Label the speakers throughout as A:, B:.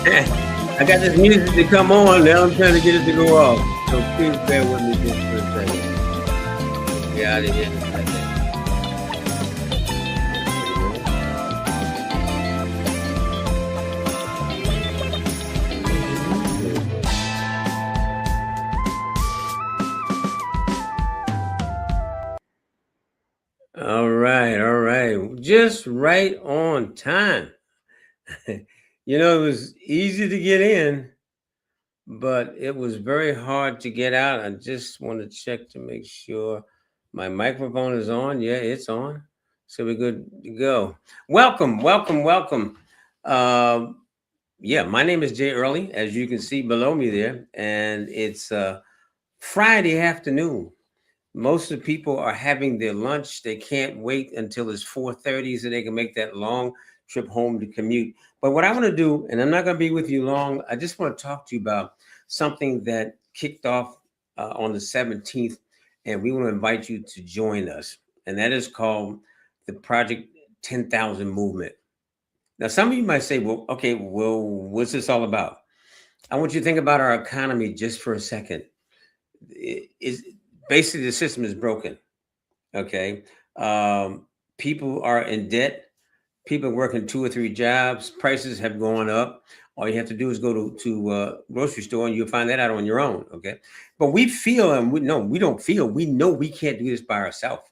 A: I got this music to come on. Now I'm trying to get it to go off. So please bear with me just for a second. Get out of here in a second. All right, all right. Just right on time. You know, it was easy to get in, but it was very hard to get out. I just want to check to make sure my microphone is on. Yeah, it's on. So we're good to go. Welcome, welcome, welcome. Uh, yeah, my name is Jay Early, as you can see below me there, and it's Friday afternoon. Most of the people are having their lunch. They can't wait until it's 4:30 so they can make that long trip home to commute. But what I want to do, and I'm not going to be with you long, I just want to talk to you about something that kicked off on the 17th, and we want to invite you to join us. And that is called the Project 10,000 Movement. Now, some of you might say, well, okay, well, what's this all about? I want you to think about our economy just for a second. Is basically the system is broken. Okay, people are in debt. People are working 2 or 3 jobs. Prices have gone up. All you have to do is go to grocery store and you'll find that out on your own. Okay, but we feel, and we no, we don't feel. We know we can't do this by ourselves.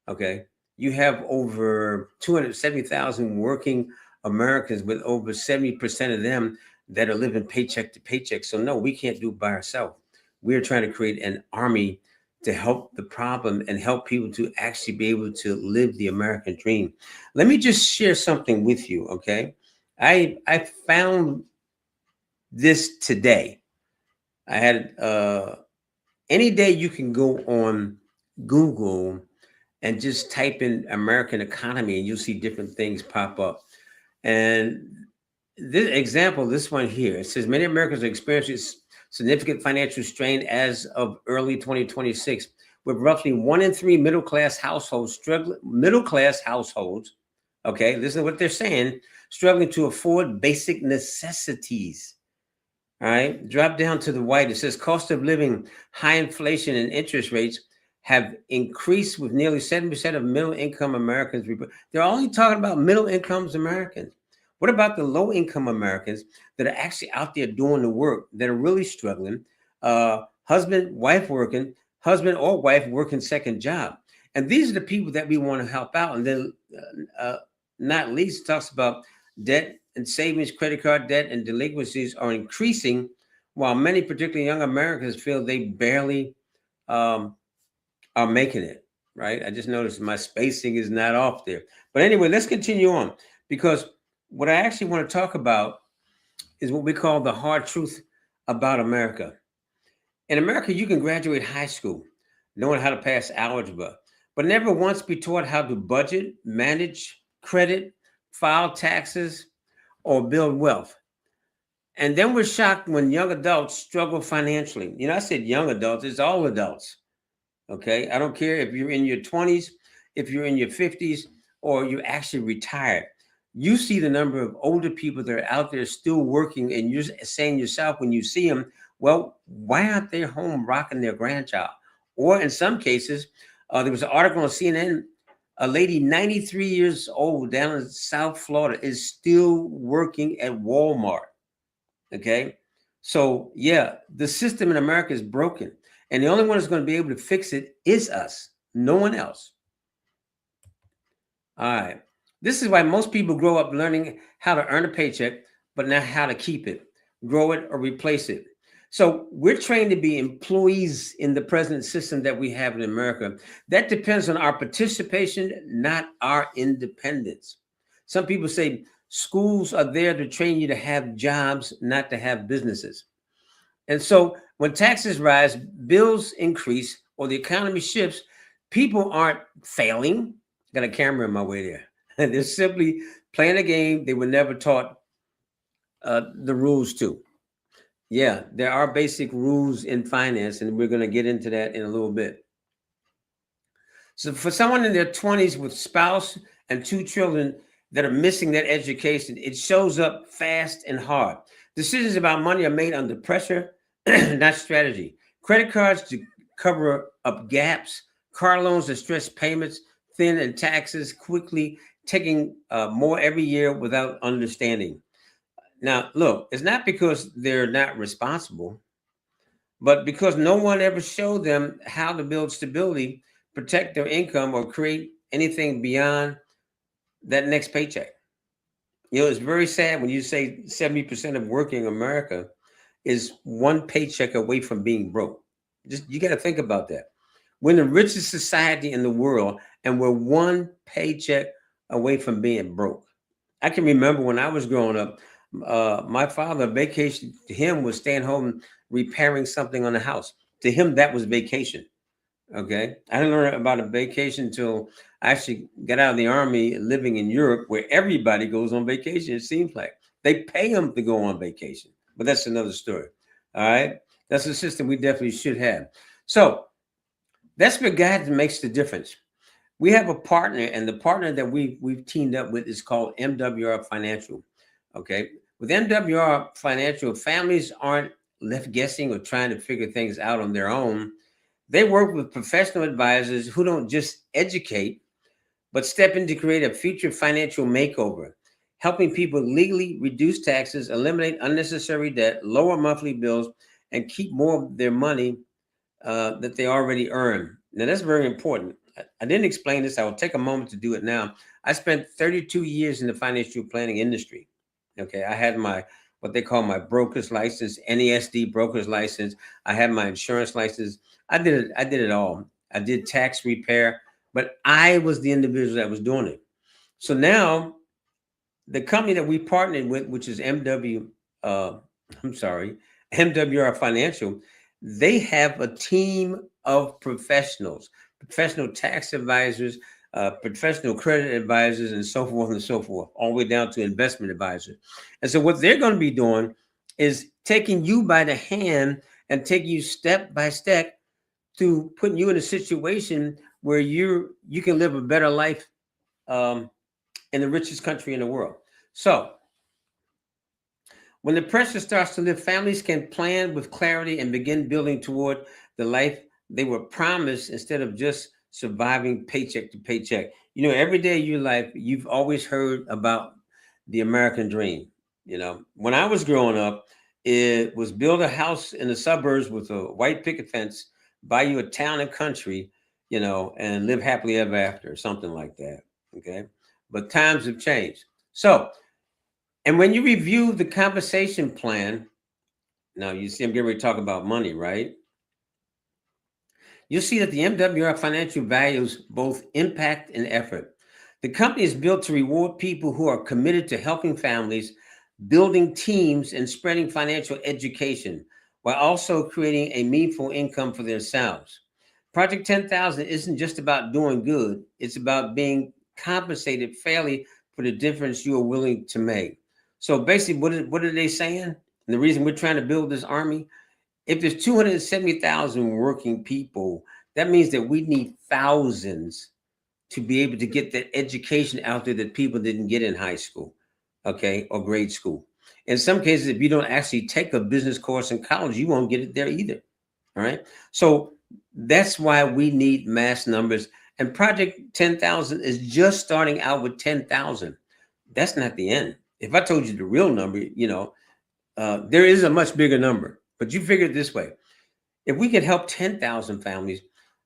A: Okay, you have over 270,000 working Americans, with over 70% of them that are living paycheck to paycheck. So no, we can't do it by ourselves. We're trying to create an army to help the problem and help people to actually be able to live the American dream. Let me just share something with you, okay? I found this today. I had any day you can go on Google and just type in American economy and you'll see different things pop up. And this example, this one here, it says many Americans are experiencing significant financial strain as of early 2026, with roughly 1 in 3 middle-class households struggling. Middle-class households, okay, listen to what they're saying, struggling to afford basic necessities. All right, drop down to the white. It says cost of living, high inflation, and interest rates have increased, with nearly 7% of middle-income Americans. They're only talking about middle-income Americans. What about the low-income Americans that are actually out there doing the work, that are really struggling? Husband, wife working, husband or wife working second job. And these are the people that we want to help out. And then not least, talks about debt and savings, credit card debt and delinquencies are increasing, while many, particularly young Americans, feel they barely are making it, right? I just noticed my spacing is not off there. But anyway, let's continue on, because what I actually want to talk about is what we call the hard truth about America. In America, you can graduate high school knowing how to pass algebra, but never once be taught how to budget, manage credit, file taxes, or build wealth. And then we're shocked when young adults struggle financially. You know, I said young adults, it's all adults. Okay, I don't care if you're in your 20s, if you're in your 50s, or you're actually retired. You see the number of older people that are out there still working, and you're saying yourself when you see them, well, why aren't they home rocking their grandchild? Or in some cases, there was an article on CNN, a lady 93 years old down in South Florida is still working at Walmart. Okay, so yeah, the system in America is broken. And the only one that's going to be able to fix it is us, no one else. All right. This is why most people grow up learning how to earn a paycheck, but not how to keep it, grow it, or replace it. So we're trained to be employees in the present system that we have in America. That depends on our participation, not our independence. Some people say schools are there to train you to have jobs, not to have businesses. And so when taxes rise, bills increase, or the economy shifts, people aren't failing. Got a camera in my way there. They're simply playing a game they were never taught the rules to. Yeah, there are basic rules in finance, and we're going to get into that in a little bit. So for someone in their 20s with spouse and 2 children, that are missing that education, it shows up fast and hard. Decisions about money are made under pressure, not strategy. Credit cards to cover up gaps, car loans to stretch payments thin, and taxes quickly taking more every year without understanding. Now, look, it's not because they're not responsible, but because no one ever showed them how to build stability, protect their income, or create anything beyond that next paycheck. It's very sad when you say 70% of working America is one paycheck away from being broke. Just you got to think about that. We're in the richest society in the world, and we're one paycheck away from being broke. I can remember when I was growing up, my father, vacation to him was staying home repairing something on the house. To him, that was vacation. Okay. I didn't learn about a vacation until I actually got out of the army living in Europe where everybody goes on vacation. It seems like they pay them to go on vacation, but that's another story. All right. That's a system we definitely should have. So that's what guidance makes the difference. We have a partner, and the partner that we've teamed up with is called MWR Financial. Okay. With MWR Financial, families aren't left guessing or trying to figure things out on their own. They work with professional advisors who don't just educate, but step in to create a future financial makeover, helping people legally reduce taxes, eliminate unnecessary debt, lower monthly bills, and keep more of their money that they already earn. Now, that's very important. I didn't explain this. I will take a moment to do it now. I spent 32 years in the financial planning industry. Okay. I had my what they call my broker's license, NESD broker's license. I had my insurance license. I did it. I did it all. I did tax repair, but I was the individual that was doing it. So now the company that we partnered with, which is I'm sorry, MWR Financial, they have a team of professionals, professional tax advisors, professional credit advisors, and so forth and so forth, all the way down to investment advisors. And so what they're going to be doing is taking you by the hand and taking you step by step to putting you in a situation where you can live a better life um, in the richest country in the world. So when the pressure starts to lift, families can plan with clarity and begin building toward the life they were promised instead of just surviving paycheck to paycheck. Every day of your life, you've always heard about the American dream. When I was growing up, it was build a house in the suburbs with a white picket fence, buy you a town and country, and live happily ever after, something like that. Okay. But times have changed. So, and when you review the compensation plan, now you see I'm getting ready to talk about money, right? You'll see that the MWR Financial values both impact and effort. The company is built to reward people who are committed to helping families, building teams, and spreading financial education, while also creating a meaningful income for themselves. Project 10,000 isn't just about doing good, it's about being compensated fairly for the difference you are willing to make. So basically, what are they saying? And the reason we're trying to build this army, if there's 270,000 working people, that means that we need thousands to be able to get that education out there that people didn't get in high school, okay, or grade school. In some cases, if you don't actually take a business course in college, you won't get it there either. All right. So that's why we need mass numbers. And Project 10,000 is just starting out with 10,000. That's not the end. If I told you the real number, there is a much bigger number. But you figure it this way: if we could help 10,000 families,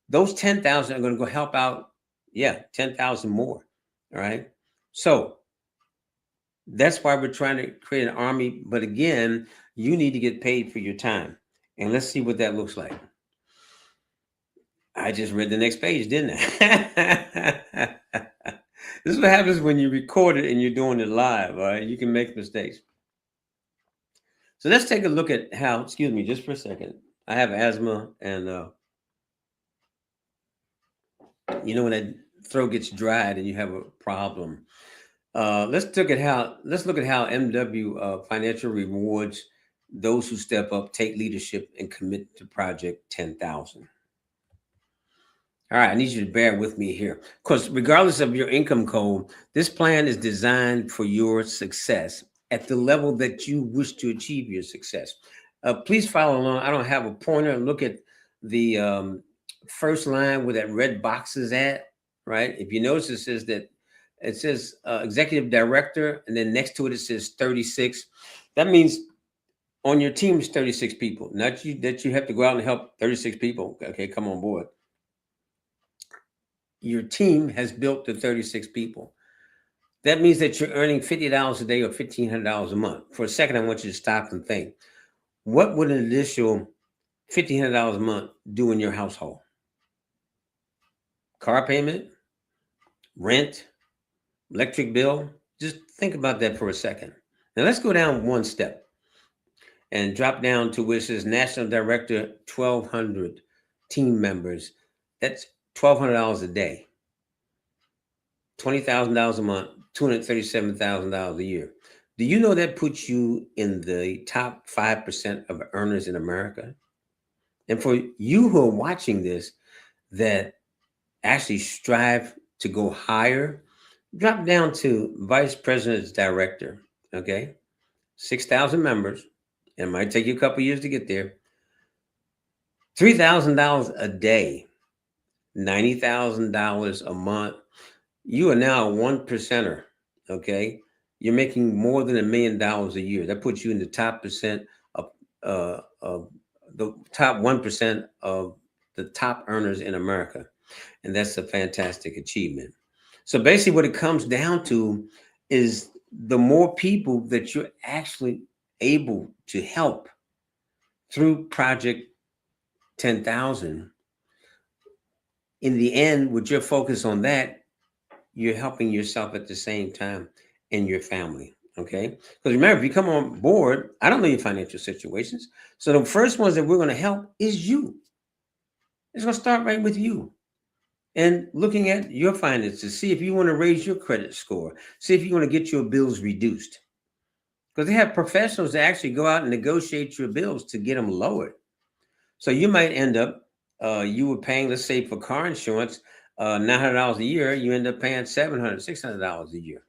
A: those 10,000 are going to go help out, 10,000 more. All right. So that's why we're trying to create an army. But again, you need to get paid for your time. And let's see what that looks like. I just read the next page, didn't I? This is what happens when you record it and you're doing it live. All right. You can make mistakes. So let's take a look at how, excuse me, just for a second. I have asthma, and when that throat gets dried and you have a problem. Let's look at how MW Financial rewards those who step up, take leadership, and commit to Project 10,000. All right, I need you to bear with me here. Because regardless of your income code, this plan is designed for your success at the level that you wish to achieve your success. Please follow along. I don't have a pointer. Look at the first line where that red box is at, right? If you notice, it says executive director, and then next to it, it says 36. That means on your team is 36 people, not you that you have to go out and help 36 people. Okay, come on board. Your team has built to 36 people. That means that you're earning $50 a day or $1,500 a month. For a second, I want you to stop and think. What would an additional $1,500 a month do in your household? Car payment, rent, electric bill? Just think about that for a second. Now let's go down one step and drop down to where it says National Director, 1,200 team members. That's $1,200 a day. $20,000 a month, $237,000 a year. Do you know that puts you in the top 5% of earners in America? And for you who are watching this that actually strive to go higher, drop down to Vice President's Director, okay? 6,000 members. It might take you a couple years to get there. $3,000 a day, $90,000 a month. You are now a one percenter. Okay, you're making more than $1 million a year. That puts you in the top percent of the top 1% of the top earners in America, and that's a fantastic achievement. So basically, what it comes down to is the more people that you're actually able to help through Project 10,000. In the end, with your focus on that, you're helping yourself at the same time and your family. Okay. Because remember, if you come on board, I don't know your financial situations. So the first ones that we're going to help is you. It's going to start right with you. And looking at your finances, see if you want to raise your credit score, see if you want to get your bills reduced. Because they have professionals that actually go out and negotiate your bills to get them lowered. So you might end up, you were paying, let's say for car insurance, $900 a year, you end up paying $700, $600 a year.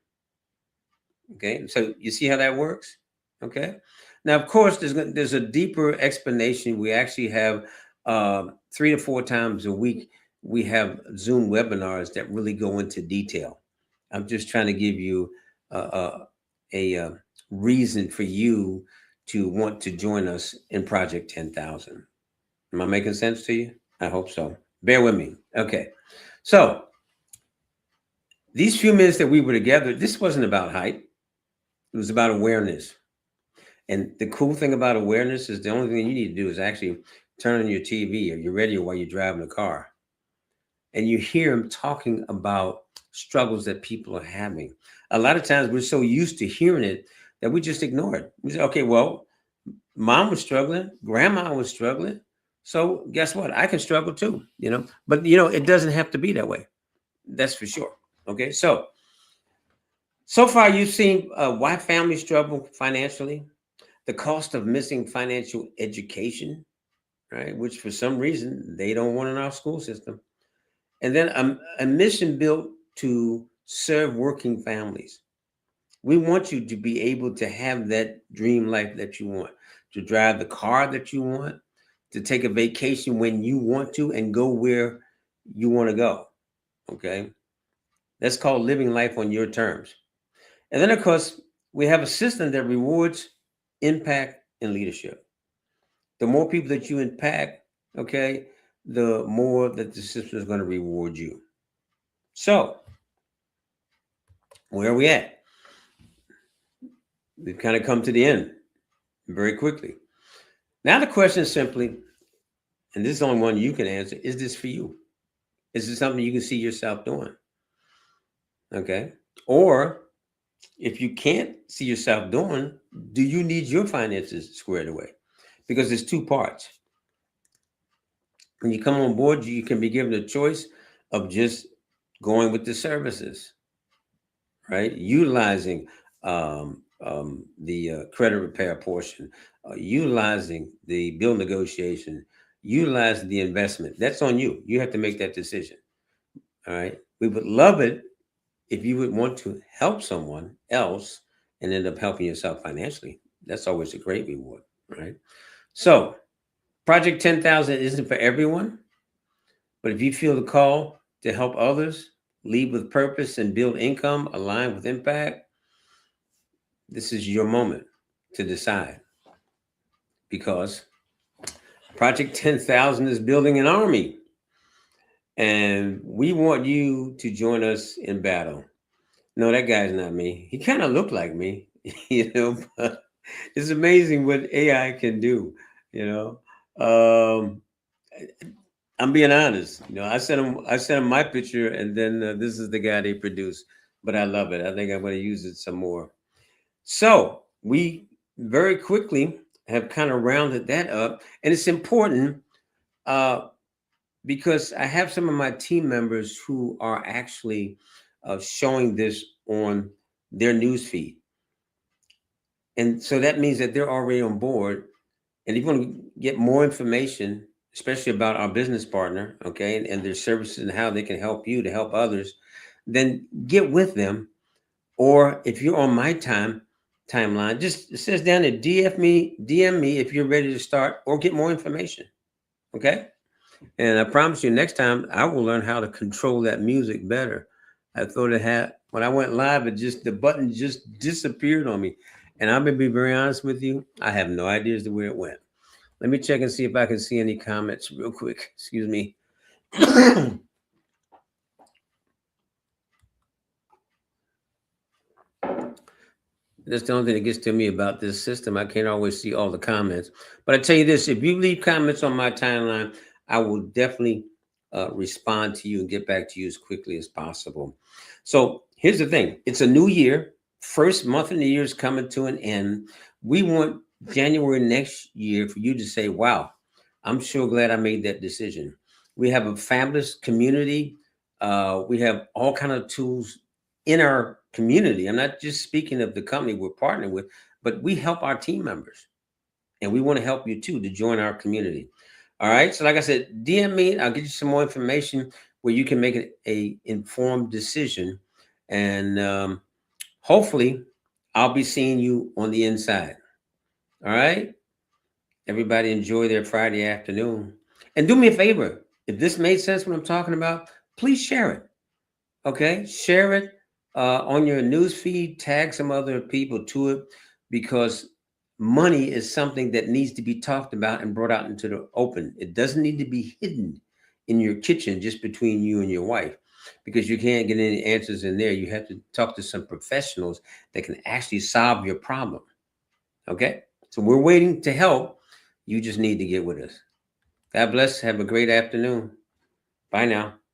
A: Okay, so you see how that works? Okay. Now, of course, there's a deeper explanation. We actually have 3 to 4 times a week, we have Zoom webinars that really go into detail. I'm just trying to give you a reason for you to want to join us in Project 10,000. Am I making sense to you? I hope so. Bear with me. Okay. So these few minutes that we were together, this wasn't about hype. It was about awareness. And the cool thing about awareness is the only thing you need to do is actually turn on your TV or your radio while you're driving the car. And you hear them talking about struggles that people are having. A lot of times we're so used to hearing it that we just ignore it. We say, okay, well, mom was struggling, grandma was struggling. So guess what? I can struggle too, but it doesn't have to be that way. That's for sure. Okay. So far you've seen why families struggle financially, the cost of missing financial education, right? Which for some reason they don't want in our school system. And then a mission built to serve working families. We want you to be able to have that dream life that you want, to drive the car that you want, to take a vacation when you want to and go where you want to go. Okay. That's called living life on your terms. And then, of course, we have a system that rewards impact and leadership. The more people that you impact, okay, the more that the system is going to reward you. So, where are we at? We've kind of come to the end very quickly. Now, the question is simply, and this is the only one you can answer, is this for you? Is this something you can see yourself doing? Okay. Or if you can't see yourself doing, do you need your finances squared away? Because there's two parts. When you come on board, you can be given a choice of just going with the services, right? Utilizing the credit repair portion, utilizing the bill negotiation, utilize the investment. That's on you. You have to make that decision. All right. We would love it if you would want to help someone else and end up helping yourself financially. That's always a great reward, right? So, Project 10,000 isn't for everyone, but if you feel the call to help others, lead with purpose, and build income aligned with impact, this is your moment to decide because Project 10,000 is building an army and we want you to join us in battle. No, that guy's not me. He kind of looked like me, but it's amazing what AI can do, you know. Um, I'm being honest. I sent him my picture, and then this is the guy they produced. But I love it. I think I'm going to use it some more. So we very quickly have kind of rounded that up, and it's important uh, because I have some of my team members who are actually showing this on their news feed, and so that means that they're already on board. And if you want to get more information, especially about our business partner, okay, and their services and how they can help you to help others, then get with them. Or if you're on my timeline, just it says down there, DM me if you're ready to start or get more information. Okay. And I promise you, next time I will learn how to control that music better. I thought it had when I went live, the button just disappeared on me. And I'm gonna be very honest with you, I have no idea as to where it went. Let me check and see if I can see any comments real quick. Excuse me. That's the only thing that gets to me about this system. I can't always see all the comments. But I tell you this, if you leave comments on my timeline, I will definitely respond to you and get back to you as quickly as possible. So here's the thing. It's a new year. First month in the year is coming to an end. We want January next year for you to say, wow, I'm sure glad I made that decision. We have a fabulous community. We have all kind of tools in our community. I'm not just speaking of the company we're partnering with, but we help our team members and we want to help you too to join our community. All right. So like I said, DM me. I'll get you some more information where you can make a informed decision. And hopefully I'll be seeing you on the inside. All right. Everybody enjoy their Friday afternoon. And do me a favor. If this made sense what I'm talking about, please share it. Okay, share it on your news feed. Tag some other people to it because money is something that needs to be talked about and brought out into the open. It doesn't need to be hidden in your kitchen just between you and your wife because you can't get any answers in there. You have to talk to some professionals that can actually solve your problem. Okay, so we're waiting to help. You just need to get with us. God bless. Have a great afternoon. Bye now.